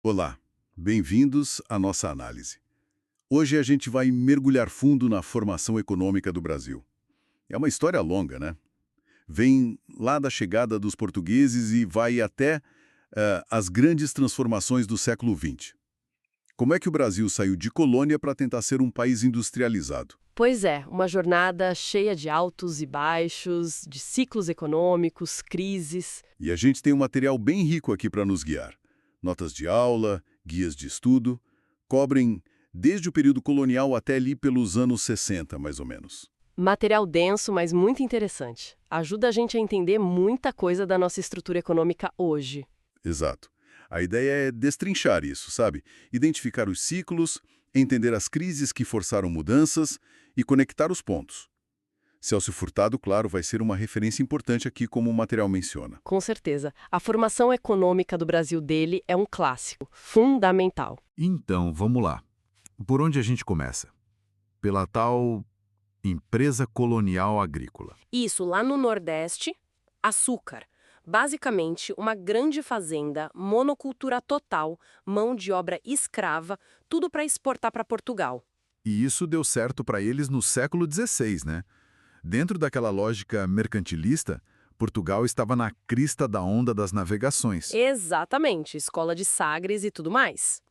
Olá, bem-vindos à nossa análise. Hoje a gente vai mergulhar fundo na formação econômica do Brasil. É uma história longa, né? Vem lá da chegada dos portugueses e vai até as grandes transformações do século XX. Como é que o Brasil saiu de colônia para tentar ser um país industrializado? Pois é, uma jornada cheia de altos e baixos, de ciclos econômicos, crises. E a gente tem um material bem rico aqui para nos guiar. Notas de aula, guias de estudo, cobrem desde o período colonial até ali pelos anos 60, mais ou menos. Material denso, mas muito interessante. Ajuda a gente a entender muita coisa da nossa estrutura econômica hoje. Exato. A ideia é destrinchar isso, sabe? Identificar os ciclos, entender as crises que forçaram mudanças e conectar os pontos. Celso Furtado, claro, vai ser uma referência importante aqui, como o material menciona. Com certeza. A formação econômica do Brasil dele é um clássico, fundamental. Então, vamos lá. Por onde a gente começa? Pela tal empresa colonial agrícola. Isso, lá no Nordeste, açúcar. Basicamente, uma grande fazenda, monocultura total, mão de obra escrava, tudo para exportar para Portugal. E isso deu certo para eles no século XVI, né? Dentro daquela lógica mercantilista, Portugal estava na crista da onda das navegações. Exatamente, escola de Sagres e tudo mais.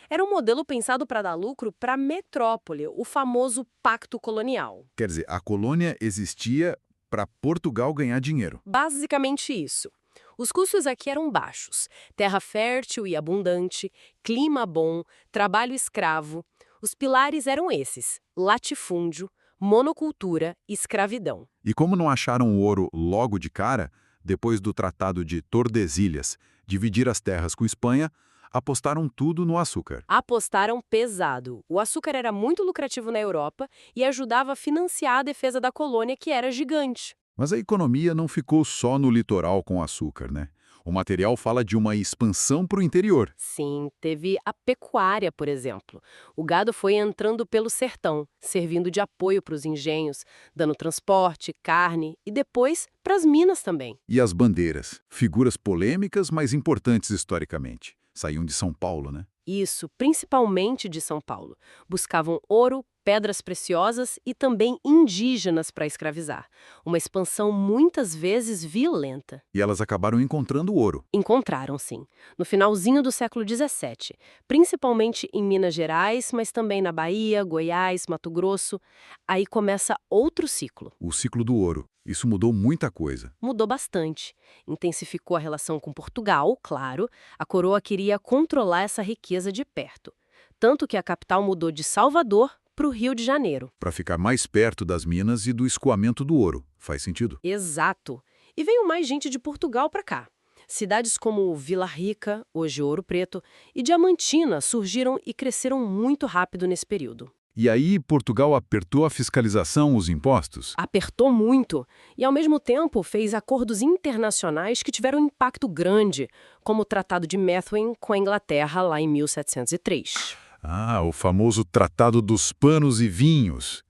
Era um modelo pensado para dar lucro para a metrópole, o famoso pacto colonial. Quer dizer, a colônia existia para Portugal ganhar dinheiro. Basicamente isso. Os custos aqui eram baixos: terra fértil e abundante, clima bom, trabalho escravo. Os pilares eram esses: latifúndio, monocultura e escravidão. E como não acharam o ouro logo de cara, depois do Tratado de Tordesilhas, dividir as terras com Espanha, apostaram tudo no açúcar. Apostaram pesado. O açúcar era muito lucrativo na Europa e ajudava a financiar a defesa da colônia, que era gigante. Mas a economia não ficou só no litoral com açúcar, né? O material fala de uma expansão para o interior. Sim, teve a pecuária, por exemplo. O gado foi entrando pelo sertão, servindo de apoio para os engenhos, dando transporte, carne e depois para as minas também. E as bandeiras, figuras polêmicas, mas importantes historicamente. Saíam de São Paulo, né? Isso, principalmente de São Paulo. Buscavam ouro, pedras preciosas e também indígenas para escravizar. Uma expansão muitas vezes violenta. E elas acabaram encontrando ouro. Encontraram, sim, no finalzinho do século XVII, principalmente em Minas Gerais, mas também na Bahia, Goiás, Mato Grosso. Aí começa outro ciclo. O ciclo do ouro. Isso mudou muita coisa. Mudou bastante. Intensificou a relação com Portugal, claro. A coroa queria controlar essa riqueza de perto. Tanto que a capital mudou de Salvador para o Rio de Janeiro. Para ficar mais perto das minas e do escoamento do ouro. Faz sentido? Exato. E veio mais gente de Portugal para cá. Cidades como Vila Rica, hoje Ouro Preto, e Diamantina surgiram e cresceram muito rápido nesse período. E aí Portugal apertou a fiscalização, os impostos? Apertou muito e, ao mesmo tempo, fez acordos internacionais que tiveram um impacto grande, como o Tratado de Methuen com a Inglaterra lá em 1703. Ah, o famoso Tratado dos Panos e Vinhos.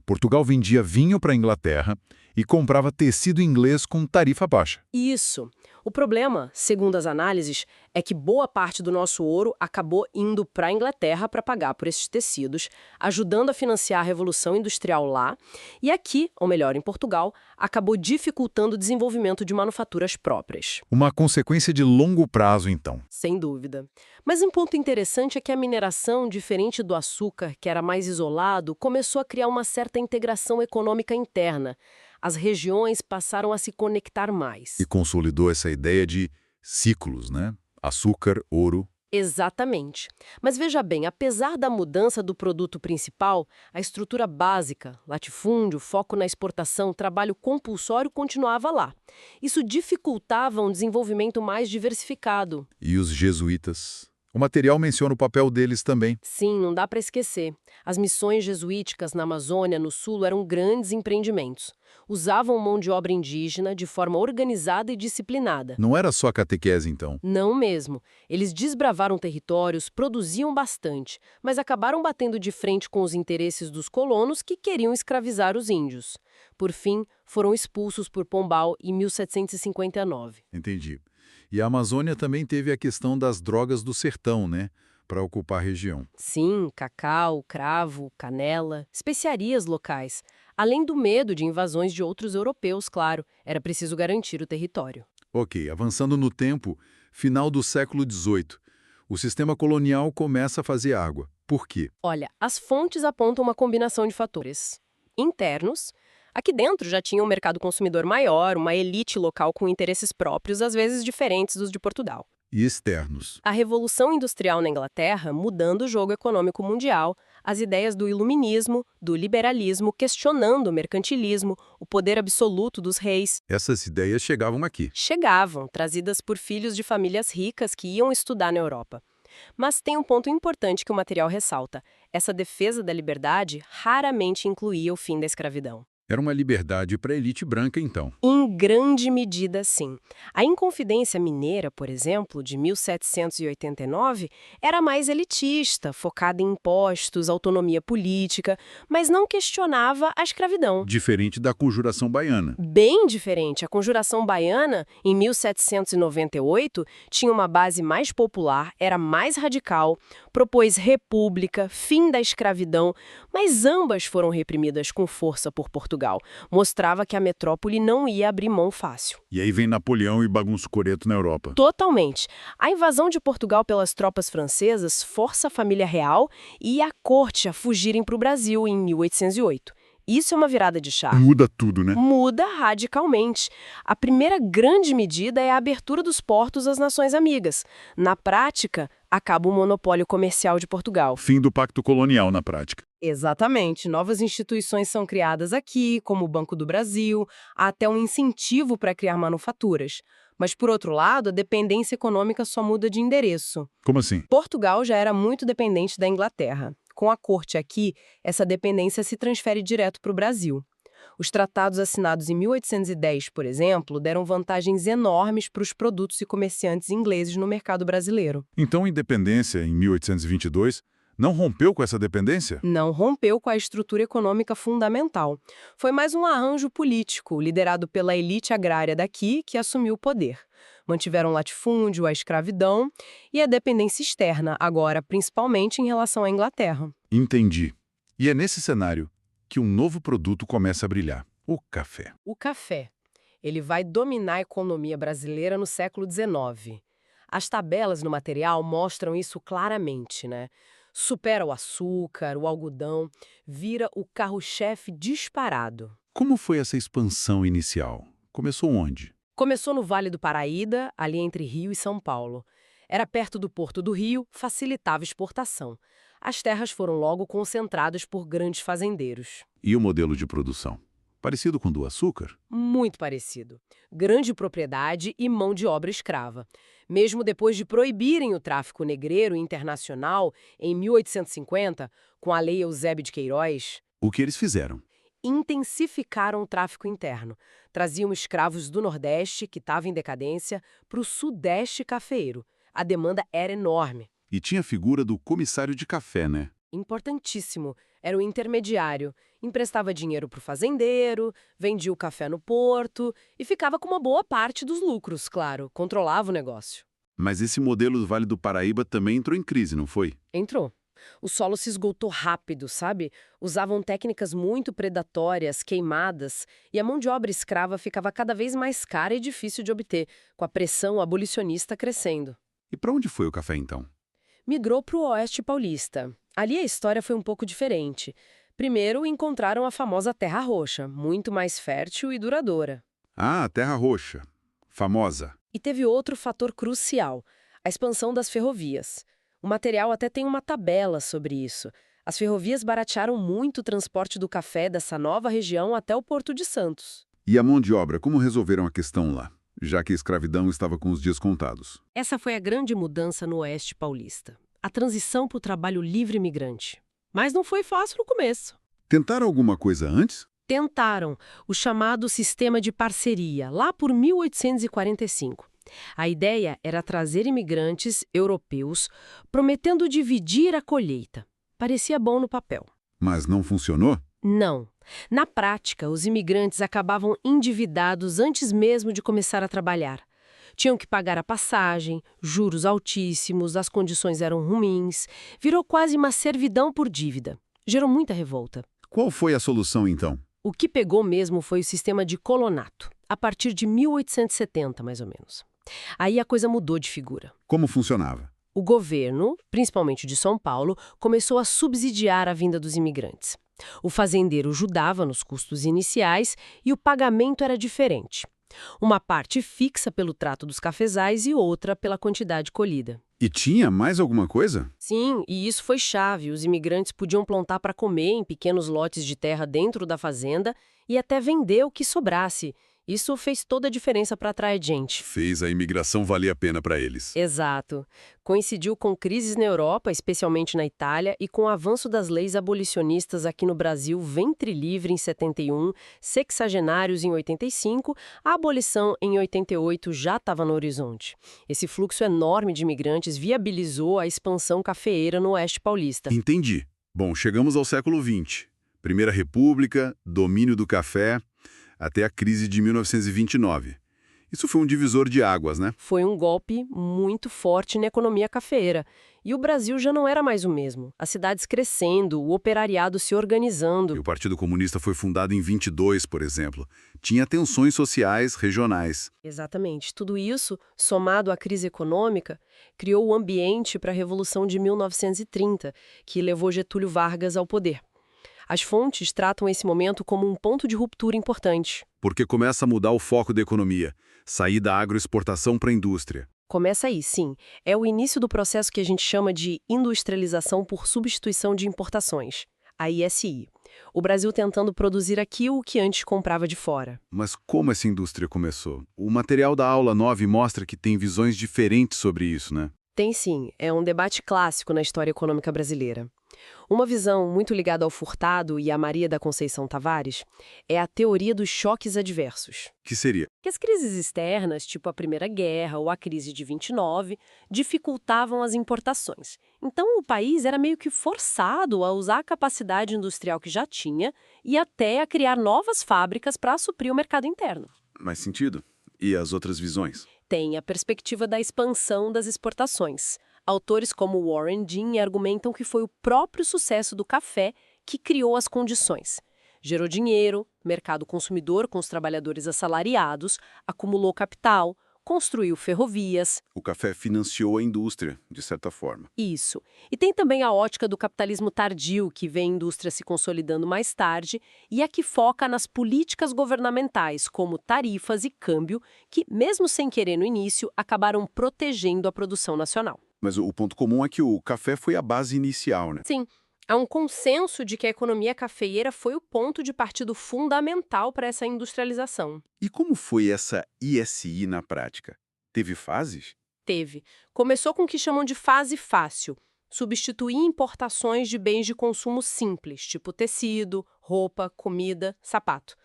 Portugal vendia vinho para a Inglaterra e comprava tecido inglês com tarifa baixa. Isso. O problema, segundo as análises, é que boa parte do nosso ouro acabou indo para a Inglaterra para pagar por esses tecidos, ajudando a financiar a Revolução Industrial lá, e aqui, ou melhor, em Portugal, acabou dificultando o desenvolvimento de manufaturas próprias. Uma consequência de longo prazo, então. Sem dúvida. Mas um ponto interessante é que a mineração, diferente do açúcar, que era mais isolado, começou a criar uma certa integração econômica interna. As regiões passaram a se conectar mais. E consolidou essa ideia de ciclos, né? Açúcar, ouro. Exatamente. Mas veja bem, apesar da mudança do produto principal, a estrutura básica, latifúndio, foco na exportação, trabalho compulsório continuava lá. Isso dificultava um desenvolvimento mais diversificado. E os jesuítas? O material menciona o papel deles também. Sim, não dá para esquecer. As missões jesuíticas na Amazônia, no Sul, eram grandes empreendimentos. Usavam mão de obra indígena de forma organizada e disciplinada. Não era só catequese, então. Não mesmo. Eles desbravaram territórios, produziam bastante, mas acabaram batendo de frente com os interesses dos colonos que queriam escravizar os índios. Por fim, foram expulsos por Pombal em 1759. Entendi. E a Amazônia também teve a questão das drogas do sertão, né? Para ocupar a região. Sim, cacau, cravo, canela, especiarias locais. Além do medo de invasões de outros europeus, claro, era preciso garantir o território. Ok, avançando no tempo, final do século XVIII. O sistema colonial começa a fazer água. Por quê? Olha, as fontes apontam uma combinação de fatores. Internos, aqui dentro já tinha um mercado consumidor maior, uma elite local com interesses próprios, às vezes diferentes dos de Portugal. E externos. A Revolução Industrial na Inglaterra mudando o jogo econômico mundial, as ideias do iluminismo, do liberalismo, questionando o mercantilismo, o poder absoluto dos reis. Essas ideias chegavam aqui. Chegavam, trazidas por filhos de famílias ricas que iam estudar na Europa. Mas tem um ponto importante que o material ressalta. Essa defesa da liberdade raramente incluía o fim da escravidão. Era uma liberdade para a elite branca, então. Em grande medida, sim. A Inconfidência Mineira, por exemplo, de 1789, era mais elitista, focada em impostos, autonomia política, mas não questionava a escravidão. Diferente da Conjuração Baiana. Bem diferente. A Conjuração Baiana, em 1798, tinha uma base mais popular, era mais radical, propôs república, fim da escravidão, mas ambas foram reprimidas com força por Portugal. Mostrava que a metrópole não ia abrir mão fácil. E aí vem Napoleão e bagunça o coreto na Europa. Totalmente. A invasão de Portugal pelas tropas francesas força a família real e a corte a fugirem para o Brasil em 1808. Isso é uma virada de chave. Muda tudo, né? Muda radicalmente. A primeira grande medida é a abertura dos portos às nações amigas. Na prática, acaba o monopólio comercial de Portugal. Fim do pacto colonial na prática. Exatamente. Novas instituições são criadas aqui, como o Banco do Brasil, há até um incentivo para criar manufaturas. Mas, por outro lado, a dependência econômica só muda de endereço. Como assim? Portugal já era muito dependente da Inglaterra. Com a corte aqui, essa dependência se transfere direto para o Brasil. Os tratados assinados em 1810, por exemplo, deram vantagens enormes para os produtos e comerciantes ingleses no mercado brasileiro. Então a independência, em 1822, não rompeu com essa dependência? Não rompeu com a estrutura econômica fundamental. Foi mais um arranjo político, liderado pela elite agrária daqui, que assumiu o poder. Mantiveram o latifúndio, a escravidão e a dependência externa, agora principalmente em relação à Inglaterra. Entendi. E é nesse cenário que um novo produto começa a brilhar: o café. O café. Ele vai dominar a economia brasileira no século XIX. As tabelas no material mostram isso claramente, né? Supera o açúcar, o algodão, vira o carro-chefe disparado. Como foi essa expansão inicial? Começou onde? Começou no Vale do Paraíba, ali entre Rio e São Paulo. Era perto do Porto do Rio, facilitava a exportação. As terras foram logo concentradas por grandes fazendeiros. E o modelo de produção? Parecido com o do açúcar? Muito parecido. Grande propriedade e mão de obra escrava. Mesmo depois de proibirem o tráfico negreiro internacional em 1850, com a Lei Eusébio de Queiroz, O que eles fizeram? intensificaram o tráfico interno. Traziam escravos do Nordeste, que estava em decadência, para o Sudeste cafeeiro. A demanda era enorme. E tinha a figura do comissário de café, né? Importantíssimo. Era o intermediário. Emprestava dinheiro para o fazendeiro, vendia o café no porto e ficava com uma boa parte dos lucros, claro. Controlava o negócio. Mas esse modelo do Vale do Paraíba também entrou em crise, não foi? Entrou. O solo se esgotou rápido, sabe? Usavam técnicas muito predatórias, queimadas, e a mão de obra escrava ficava cada vez mais cara e difícil de obter, com a pressão abolicionista crescendo. E para onde foi o café, então? Migrou para o Oeste Paulista. Ali a história foi um pouco diferente. Primeiro, encontraram a famosa Terra Roxa, muito mais fértil e duradoura. Ah, Terra Roxa. Famosa. E teve outro fator crucial, a expansão das ferrovias. O material até tem uma tabela sobre isso. As ferrovias baratearam muito o transporte do café dessa nova região até o Porto de Santos. E a mão de obra, como resolveram a questão lá, já que a escravidão estava com os dias contados? Essa foi a grande mudança no Oeste Paulista. A transição para o trabalho livre imigrante. Mas não foi fácil no começo. Tentaram alguma coisa antes? Tentaram o chamado sistema de parceria, lá por 1845. A ideia era trazer imigrantes europeus, prometendo dividir a colheita. Parecia bom no papel. Mas não funcionou? Não. Na prática, os imigrantes acabavam endividados antes mesmo de começar a trabalhar. Tinham que pagar a passagem, juros altíssimos, as condições eram ruins. Virou quase uma servidão por dívida. Gerou muita revolta. Qual foi a solução, então? O que pegou mesmo foi o sistema de colonato, a partir de 1870, mais ou menos. Aí a coisa mudou de figura. Como funcionava? O governo, principalmente de São Paulo, começou a subsidiar a vinda dos imigrantes. O fazendeiro ajudava nos custos iniciais e o pagamento era diferente. Uma parte fixa pelo trato dos cafezais e outra pela quantidade colhida. E tinha mais alguma coisa? Sim, e isso foi chave. Os imigrantes podiam plantar para comer em pequenos lotes de terra dentro da fazenda e até vender o que sobrasse. Isso fez toda a diferença para atrair gente. Fez a imigração valer a pena para eles. Exato. Coincidiu com crises na Europa, especialmente na Itália, e com o avanço das leis abolicionistas aqui no Brasil, ventre livre em 71, sexagenários em 85, a abolição em 88 já estava no horizonte. Esse fluxo enorme de imigrantes viabilizou a expansão cafeeira no Oeste Paulista. Entendi. Bom, chegamos ao século XX. Primeira República, domínio do café, até a crise de 1929. Isso foi um divisor de águas, né? Foi um golpe muito forte na economia cafeeira. E o Brasil já não era mais o mesmo. As cidades crescendo, o operariado se organizando. E o Partido Comunista foi fundado em 22, por exemplo. Tinha tensões sociais regionais. Exatamente. Tudo isso, somado à crise econômica, criou o ambiente para a Revolução de 1930, que levou Getúlio Vargas ao poder. As fontes tratam esse momento como um ponto de ruptura importante. Porque começa a mudar o foco da economia, sair da agroexportação para a indústria. Começa aí, sim. É o início do processo que a gente chama de industrialização por substituição de importações, a ISI. O Brasil tentando produzir aqui o que antes comprava de fora. Mas como essa indústria começou? O material da aula 9 mostra que tem visões diferentes sobre isso, né? Tem sim, é um debate clássico na história econômica brasileira. Uma visão muito ligada ao Furtado e a Maria da Conceição Tavares é a teoria dos choques adversos. Que seria? Que as crises externas, tipo a Primeira Guerra ou a crise de 29, dificultavam as importações. Então o país era meio que forçado a usar a capacidade industrial que já tinha e até a criar novas fábricas para suprir o mercado interno. Mais sentido? E as outras visões? Tem a perspectiva da expansão das exportações. Autores como Warren Dean argumentam que foi o próprio sucesso do café que criou as condições. Gerou dinheiro, mercado consumidor com os trabalhadores assalariados, acumulou capital, construiu ferrovias. O café financiou a indústria, de certa forma. Isso. E tem também a ótica do capitalismo tardio, que vê a indústria se consolidando mais tarde, e a que foca nas políticas governamentais, como tarifas e câmbio, que, mesmo sem querer no início, acabaram protegendo a produção nacional. Mas o ponto comum é que o café foi a base inicial, né? Sim, há um consenso de que a economia cafeeira foi o ponto de partida fundamental para essa industrialização. E como foi essa ISI na prática? Teve fases? Teve. Começou com o que chamam de fase fácil. Substituir importações de bens de consumo simples, tipo tecido, roupa, comida, sapato.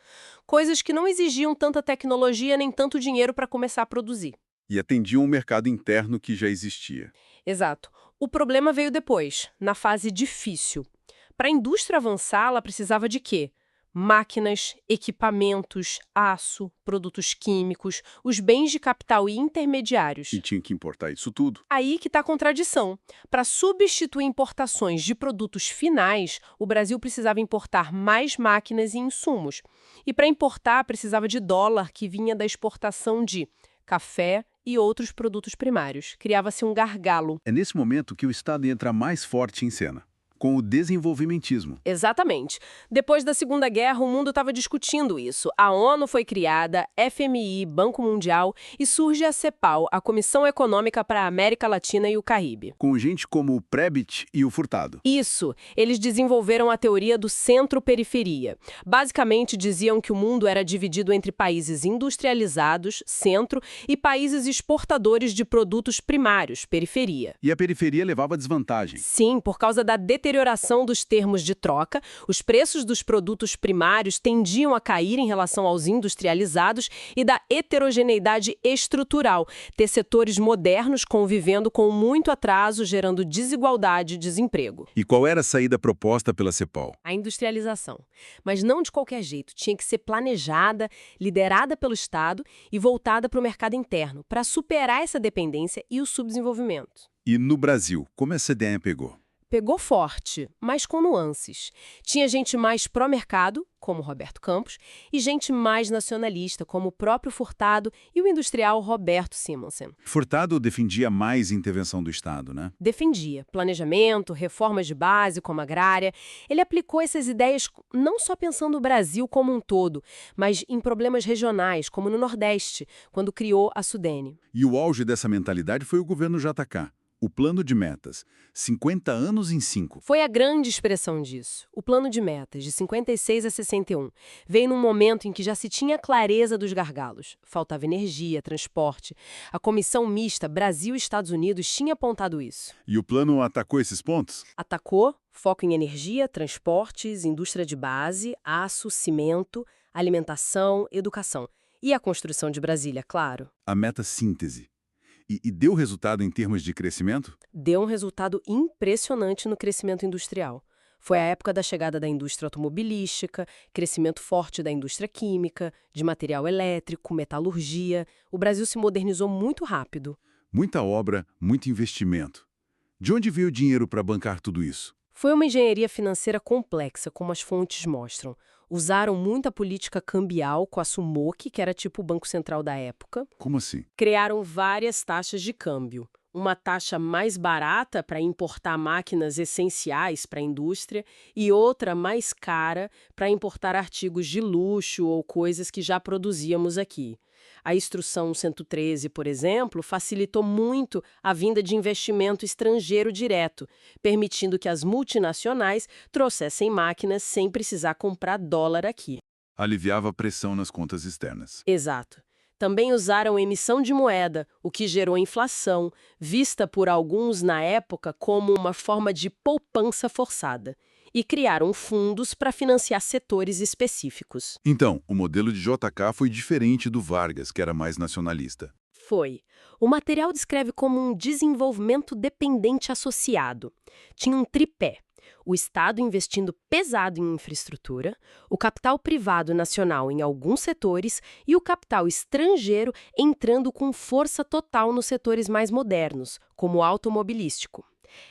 Coisas que não exigiam tanta tecnologia nem tanto dinheiro para começar a produzir. E atendiam um mercado interno que já existia. Exato. O problema veio depois, na fase difícil. Para a indústria avançar, ela precisava de quê? Máquinas, equipamentos, aço, produtos químicos, os bens de capital e intermediários. E tinha que importar isso tudo. Aí que está a contradição. Para substituir importações de produtos finais, o Brasil precisava importar mais máquinas e insumos. E para importar, precisava de dólar que vinha da exportação de café e outros produtos primários. Criava-se um gargalo. É nesse momento que o Estado entra mais forte em cena, com o desenvolvimentismo. Exatamente. Depois da Segunda Guerra, o mundo estava discutindo isso. A ONU foi criada, FMI, Banco Mundial, e surge a CEPAL, a Comissão Econômica para a América Latina e o Caribe. Com gente como o Prebisch e o Furtado. Isso. Eles desenvolveram a teoria do centro-periferia. Basicamente, diziam que o mundo era dividido entre países industrializados, centro, e países exportadores de produtos primários, periferia. E a periferia levava desvantagem. Sim, por causa da deterioração deterioração dos termos de troca, os preços dos produtos primários tendiam a cair em relação aos industrializados e da heterogeneidade estrutural, ter setores modernos convivendo com muito atraso, gerando desigualdade e desemprego. E qual era a saída proposta pela CEPAL? A industrialização. Mas não de qualquer jeito, tinha que ser planejada, liderada pelo Estado e voltada para o mercado interno, para superar essa dependência e o subdesenvolvimento. E no Brasil, como essa ideia pegou? Pegou forte, mas com nuances. Tinha gente mais pró-mercado, como Roberto Campos, e gente mais nacionalista, como o próprio Furtado e o industrial Roberto Simonsen. Furtado defendia mais intervenção do Estado, né? Defendia planejamento, reformas de base, como agrária. Ele aplicou essas ideias não só pensando o Brasil como um todo, mas em problemas regionais, como no Nordeste, quando criou a Sudene. E o auge dessa mentalidade foi o governo JK. O plano de metas, 50 anos em 5. Foi a grande expressão disso. O plano de metas, de 56 a 61, veio num momento em que já se tinha clareza dos gargalos. Faltava energia, transporte. A comissão mista Brasil e Estados Unidos tinha apontado isso. E o plano atacou esses pontos? Atacou, foco em energia, transportes, indústria de base, aço, cimento, alimentação, educação. E a construção de Brasília, claro. A meta síntese. E deu resultado em termos de crescimento? Deu um resultado impressionante no crescimento industrial. Foi a época da chegada da indústria automobilística, crescimento forte da indústria química, de material elétrico, metalurgia. O Brasil se modernizou muito rápido. Muita obra, muito investimento. De onde veio o dinheiro para bancar tudo isso? Foi uma engenharia financeira complexa, como as fontes mostram. Usaram muita política cambial com a Sumoc, que era tipo o Banco Central da época. Como assim? Criaram várias taxas de câmbio. Uma taxa mais barata para importar máquinas essenciais para a indústria e outra mais cara para importar artigos de luxo ou coisas que já produzíamos aqui. A Instrução 113, por exemplo, facilitou muito a vinda de investimento estrangeiro direto, permitindo que as multinacionais trouxessem máquinas sem precisar comprar dólar aqui. Aliviava a pressão nas contas externas. Exato. Também usaram emissão de moeda, o que gerou inflação, vista por alguns na época como uma forma de poupança forçada. E criaram fundos para financiar setores específicos. Então, o modelo de JK foi diferente do Vargas, que era mais nacionalista. Foi. O material descreve como um desenvolvimento dependente associado. Tinha um tripé. O Estado investindo pesado em infraestrutura, o capital privado nacional em alguns setores e o capital estrangeiro entrando com força total nos setores mais modernos, como o automobilístico.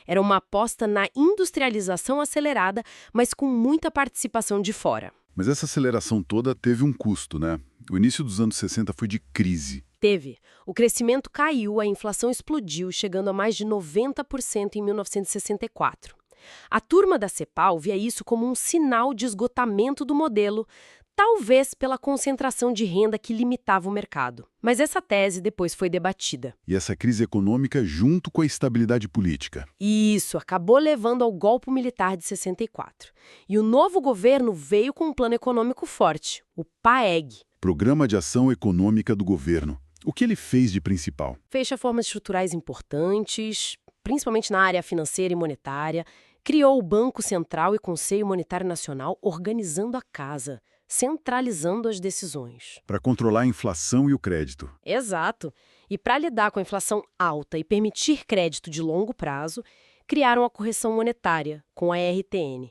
Era uma aposta na industrialização acelerada, mas com muita participação de fora. Mas essa aceleração toda teve um custo, né? O início dos anos 60 foi de crise. Teve. O crescimento caiu, a inflação explodiu, chegando a mais de 90% em 1964. A turma da CEPAL via isso como um sinal de esgotamento do modelo, talvez pela concentração de renda que limitava o mercado. Mas essa tese depois foi debatida. E essa crise econômica junto com a estabilidade política. Isso acabou levando ao golpe militar de 64. E o novo governo veio com um plano econômico forte, o PAEG. Programa de Ação Econômica do Governo. O que ele fez de principal? Fez reformas estruturais importantes, principalmente na área financeira e monetária, criou o Banco Central e Conselho Monetário Nacional, organizando a casa, centralizando as decisões. Para controlar a inflação e o crédito. Exato. E para lidar com a inflação alta e permitir crédito de longo prazo, criaram a correção monetária, com a RTN.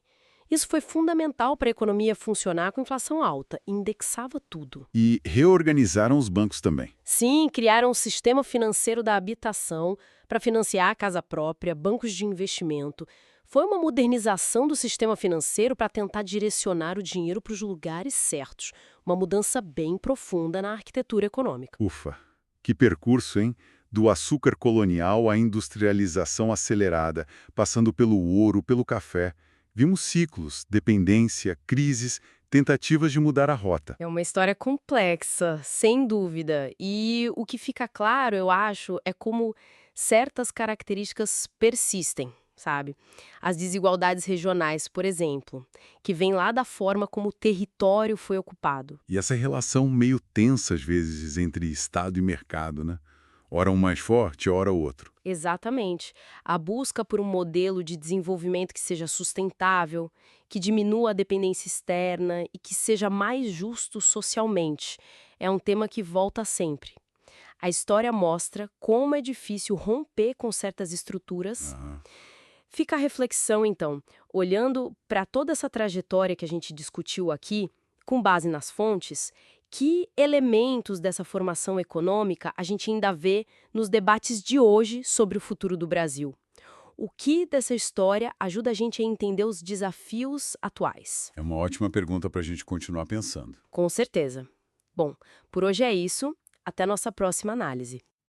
Isso foi fundamental para a economia funcionar com inflação alta, indexava tudo. E reorganizaram os bancos também. Sim, criaram um sistema financeiro da habitação para financiar a casa própria, bancos de investimento. Foi uma modernização do sistema financeiro para tentar direcionar o dinheiro para os lugares certos. Uma mudança bem profunda na arquitetura econômica. Ufa, que percurso, hein? Do açúcar colonial à industrialização acelerada, passando pelo ouro, pelo café. Vimos ciclos, dependência, crises, tentativas de mudar a rota. É uma história complexa, sem dúvida. E o que fica claro, eu acho, é como certas características persistem, sabe? As desigualdades regionais, por exemplo, que vêm lá da forma como o território foi ocupado. E essa relação meio tensa, às vezes, entre Estado e mercado, né? Ora um mais forte, ora o outro. Exatamente. A busca por um modelo de desenvolvimento que seja sustentável, que diminua a dependência externa e que seja mais justo socialmente é um tema que volta sempre. A história mostra como é difícil romper com certas estruturas. Aham. Fica a reflexão, então, olhando para toda essa trajetória que a gente discutiu aqui, com base nas fontes, que elementos dessa formação econômica a gente ainda vê nos debates de hoje sobre o futuro do Brasil? O que dessa história ajuda a gente a entender os desafios atuais? É uma ótima pergunta para a gente continuar pensando. Com certeza. Bom, por hoje é isso. Até nossa próxima análise.